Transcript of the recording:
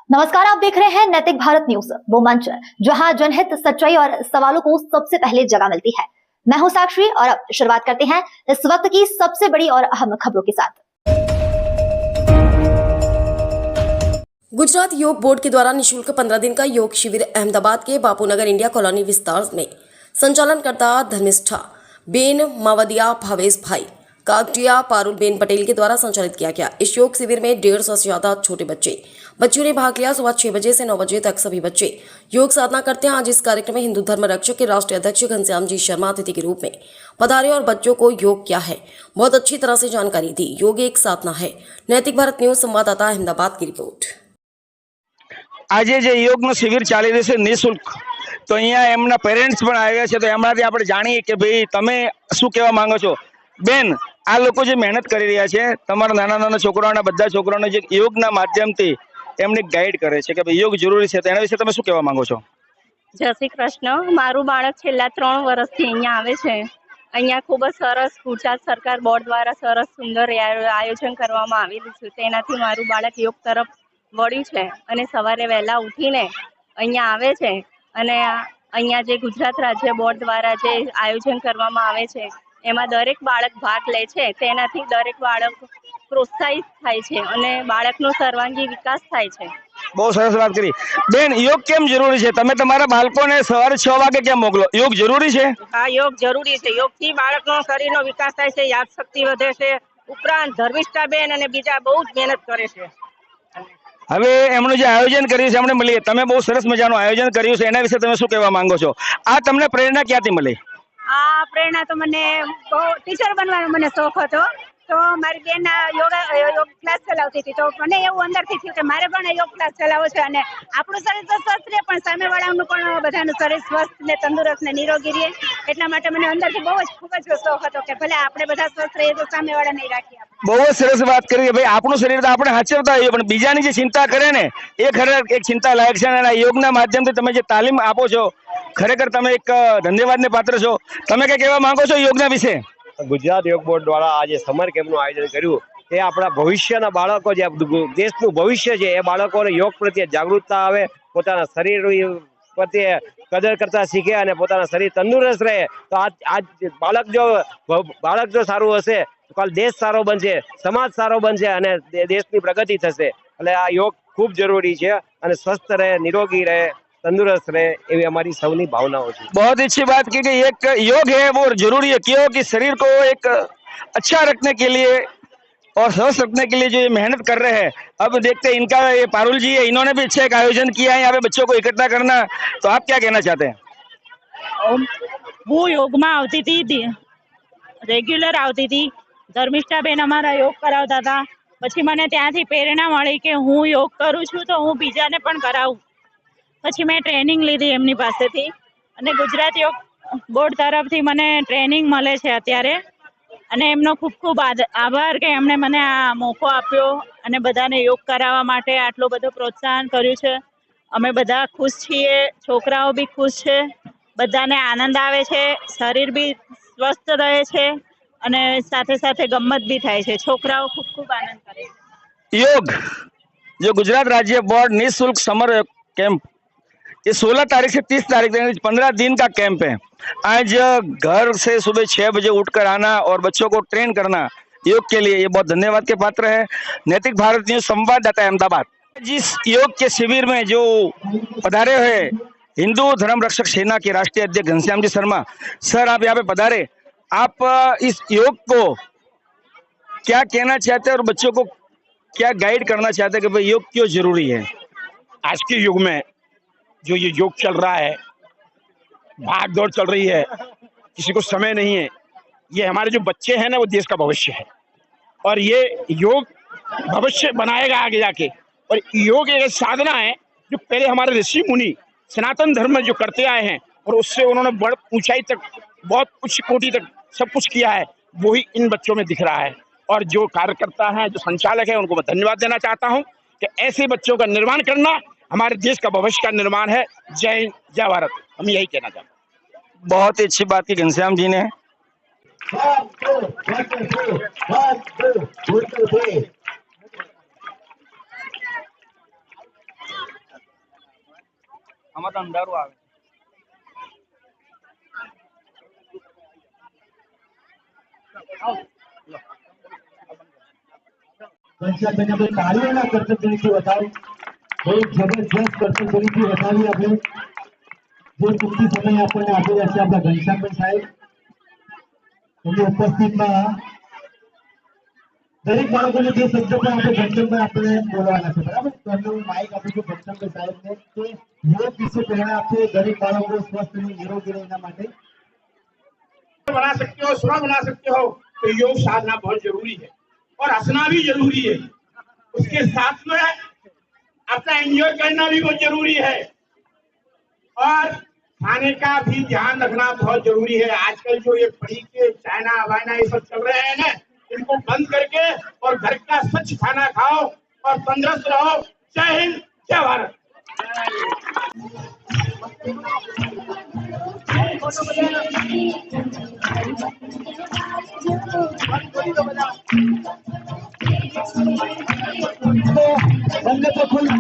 नमस्कार, आप देख रहे हैं नैतिक भारत न्यूज, वो मंच जहां जनहित, सच्चाई और सवालों को सबसे पहले जगह मिलती है। मैं हूं साक्षी और अब शुरुआत करते हैं इस वक्त की सबसे बड़ी और अहम खबरों के साथ। गुजरात योग बोर्ड के द्वारा निःशुल्क 15 दिन का योग शिविर अहमदाबाद के बापूनगर इंडिया कॉलोनी विस्तार में संचालन करता धर्मिष्ठा बेन मावदिया भावेश भाई काकटिया पारुल बेन पटेल के द्वारा संचालित किया गया। इस योग शिविर में 150 से ज्यादा छोटे बच्चों ने भाग लिया। सुबह 6 बजे से 9 बजे तक सभी बच्चे योग साधना करते हैं। आज इस कार्यक्रम में हिंदू धर्म रक्षक के राष्ट्रीय अध्यक्ष घनश्याम जी शर्मा अतिथि के रूप में पधारे और बच्चों को योग क्या है बहुत अच्छी तरह से जानकारी दी। योग एक साधना है। नैतिक भारत न्यूज संवाददाता अहमदाबाद की रिपोर्ट। આજે જે યોગનું શિબિર ચાલી રહ્યું છે નિઃશુલ્ક, તો અહીંયા એમના પેરેન્ટ્સ પણ આવ્યા છે, તો એમનાથી આપણે જાણીએ કે ભાઈ તમે શું કહેવા માંગો છો। બેન, આ લોકો જે મહેનત કરી રહ્યા છે, તમારા નાના નાના છોકરાઓના બધા છોકરાઓને જે યોગના માધ્યમથી એમને ગાઈડ કરે છે કે ભાઈ યોગ જરૂરી છે, તો એના વિશે તમે શું કહેવા માંગો છો? જય શ્રી કૃષ્ણ। મારું બાળક છેલ્લા 3 વર્ષથી અહીંયા આવે છે। અહીંયા ખૂબ જ સરસ ગુજરાત સરકાર બોર્ડ દ્વારા સરસ સુંદર આયોજન કરવામાં આવેલું છે, તેનાથી મારું બાળક યોગ તરફ વળ્યું છે અને સવારે વહેલા ઉઠીને અહીંયા આવે છે અને અહીંયા જે ગુજરાત રાજ્ય બોર્ડ દ્વારા જે આયોજન કરવામાં આવે છે એમાં દરેક બાળક ભાગ લે છે, તેનાથી દરેક બાળક પ્રોત્સાહિત થાય છે અને બાળકનો સર્વાંગી વિકાસ થાય છે। બહુ સરસ વાત કરી બેન। યોગ કેમ જરૂરી છે? તમે તમારા બાળકોને સવારે 6 વાગે કેમ મોકલો? યોગ જરૂરી છે? હા, યોગ જરૂરી છે। યોગથી બાળકનો શરીરનો વિકાસ થાય છે, યાદશક્તિ વધે છે, ઉપરાંત ધર્મિષ્ઠાબેન અને બીજા બહુ જ મહેનત કરે છે। હવે એમનું જે આયોજન કર્યું છે એમણે મળીએ, તમે બહુ સરસ મજાનું આયોજન કર્યું છે, એના વિશે તમે શું કહેવા માંગો છો? આ તમને પ્રેરણા ક્યાંથી મળી? આ પ્રેરણા તો મને બહુ ટીચર બનવાનો મને શોખ હતો, તો મારી બેન યોગ ક્લાસ ચલાવતી હતી, તો મને એવું અંદરથી થયું કે મારે પણ યોગ ક્લાસ ચલાવવો છે અને આપણું શરીર તો સ્વસ્થ રહે પણ સામેવાળાનું પણ બધાનું શરીર સ્વસ્થ ને તંદુરસ્ત ને નિરોગી રહે। એટલા માટે મને અંદરથી ખૂબ જ શોખ હતો કે ભલે આપણે બધા સ્વસ્થ રહીએ તો સામેવાળા નહીં રાખીએ। બહુ જ સરસ વાત કરી કે ભાઈ આપણું શરીર તો આપણે સાચવતા હોઈએ, પણ બીજાની જે ચિંતા કરે ને એ ખરેખર એક ચિંતા લાયક છે। અને યોગના માધ્યમથી તમે જે તાલીમ આપો છો, ખરેખર તમે એક ધન્યવાદને પાત્ર છો। તમે કઈ કહેવા માંગો છો યોગના વિશે? ગુજરાત યોગ બોર્ડ દ્વારા આજે સમર કેમ્પનું આયોજન કર્યું એ આપણા ભવિષ્યના બાળકો, જે દેશનું ભવિષ્ય છે, એ બાળકોને યોગ પ્રત્યે જાગૃતતા આવે, પોતાના શરીર પ્રત્યે કદર કરતા શીખે અને પોતાના શરીર તંદુરસ્ત રહે। તો આજ બાળક જો સારું હશે તો કાલ દેશ સારો બનશે, સમાજ સારો બનશે અને દેશની પ્રગતિ થશે। એટલે આ યોગ ખૂબ જરૂરી છે અને સ્વસ્થ રહે, નિરોગી રહે, तंदुरुस्त रहे, ये हमारी सबनी भावनाओं है। बहुत अच्छी बात की कि एक योग है वो जरूरी है, क्यों कि शरीर को एक अच्छा रखने के लिए और स्वस्थ रखने के लिए जो ये मेहनत कर रहे हैं। अब देखते हैं इनका ये पारुल जी है, इन्होंने भी अच्छा एक आयोजन किया है यहाँ पे बच्चों को इकट्ठा करना, तो आप क्या कहना चाहते हैं? वो योग में आवती थी, रेग्युलर आवती थी, धर्मिष्ठा बेन अमारा योग करावता था, પછી મને ત્યાંથી પ્રેરણા મળી કે હું યોગ કરું છું તો હું બીજાને પણ કરાવું। પછી મેં ટ્રેનિંગ લીધી એમની પાસેથી અને ગુજરાત યોગ બોર્ડ તરફથી મને ટ્રેનિંગ મળે છે અત્યારે અને એમનો ખૂબ ખૂબ આભાર કે એમણે મને આ મોકો આપ્યો અને બધાને યોગ કરાવવા માટે આટલો બધો પ્રોત્સાહન કર્યું છે। અમે બધા ખુશ છીએ, છોકરાઓ બી ખુશ છે, બધાને આનંદ આવે છે, શરીર બી સ્વસ્થ રહે છે અને સાથે સાથે ગમ્મત બી થાય છે। છોકરાઓ ખૂબ ખૂબ આનંદ કરે છે। योग जो गुजरात राज्य बोर्ड निःशुल्क समर कैंप, ये 16 तारीख से 30 तारीख तक 15 दिन का कैंप है। आज घर से सुबह 6 बजे उठकर आना और बच्चों को ट्रेन करना योग के लिए, ये बहुत धन्यवाद के पात्र है। नैतिक भारत न्यूज संवाददाता अहमदाबाद। जिस योग के शिविर में जो पधारे हुए हिंदू धर्म रक्षक सेना के राष्ट्रीय अध्यक्ष घनश्याम जी शर्मा सर, आप यहाँ पे पधारे, आप इस योग को क्या कहना चाहते हैं और बच्चों को क्या गाइड करना चाहते हैं कि भाई योग क्यों जरूरी है? आज के युग में जो ये योग चल रहा है, भाग दौड़ चल रही है, किसी को समय नहीं है, ये हमारे जो बच्चे हैं ना वो देश का भविष्य है और ये योग भविष्य बनाएगा आगे जाके। और योग एक साधना है जो पहले हमारे ऋषि मुनि सनातन धर्म में जो करते आए हैं और उससे उन्होंने बड़ ऊंचाई तक, बहुत उच्च कोटि तक सब कुछ किया है, वही इन बच्चों में दिख रहा है। और जो कार्यकर्ता हैं, जो संचालक है, उनको मैं धन्यवाद देना चाहता हूँ कि ऐसे बच्चों का निर्माण करना हमारे देश का भविष्य का निर्माण है। जय हिंद, जय भारत, हम यही कहना चाहते हैं। बहुत ही अच्छी बात की घनश्याम जी ने। આમાં તો અંધારું આવે. ઘનશ્યામભાઈને આપણે તાળીઓના કર્તવ્યથી વધાવી, બહુ જબરજસ્ત કર્તવ્યથી વધાવી આપણે જે ટૂંકી સમય આપણને આપી રહ્યા છે આપણા ઘનશ્યામભાઈ સાહેબ. એની ઉપસ્થિતમાં દરેક બાળકોને જે શબ્દો પણ આપણે ઘનશ્યામભાઈ આપણે બોલવાના છે, બરાબર? તો એમનું માઇક આપું છું ઘનશ્યામભાઈ સાહેબને કે યોગ વિશે પ્રેરણા આપશે દરેક બાળકો સ્વસ્થ અને નિરોગી રહે એના માટે. बना सकते हो, स्व बना सकते हो, तो योग साधना बहुत जरूरी है और हंसना भी जरूरी है, उसके साथ में अपना एंजॉय करना भी बहुत जरूरी है और खाने का भी ध्यान रखना बहुत जरूरी है. आजकल जो ये पड़ी के चाइना वाइना ये सब चल रहे हैं ना, इनको बंद करके और घर का स्वच्छ खाना खाओ और तंदुरुस्त रहो. जय हिंद, जय भारत. બંને તો ખુલ્લા